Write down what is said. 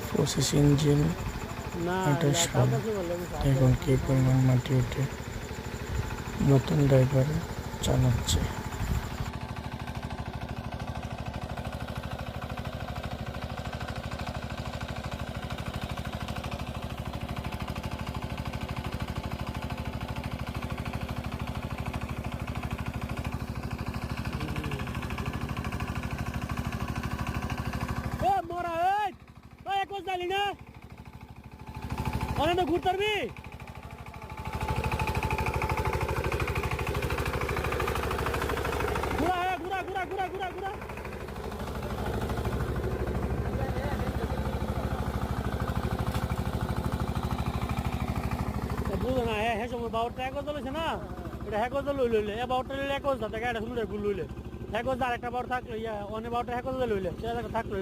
Process engine এটা সব। এখন কি পরিমাণ মাটি ওঠে, নতুন ড্রাইভার চালাচ্ছে। ঘুরতে পারবি ঘুরা ঘুরা ঘুরা ঘুরা ঘুরা ঘুরা বুঝো না হ্যাঁ সময় বাউরটা এক চলেছে না, এটা হ্যাক লইলে এ বাউরটা লইলে এক এটা শুনলে ভুল লইলে হ্যাক আর একটা বাউর থাকলে অনেক বাউরটা হ্যাক লইলে সে থাকলো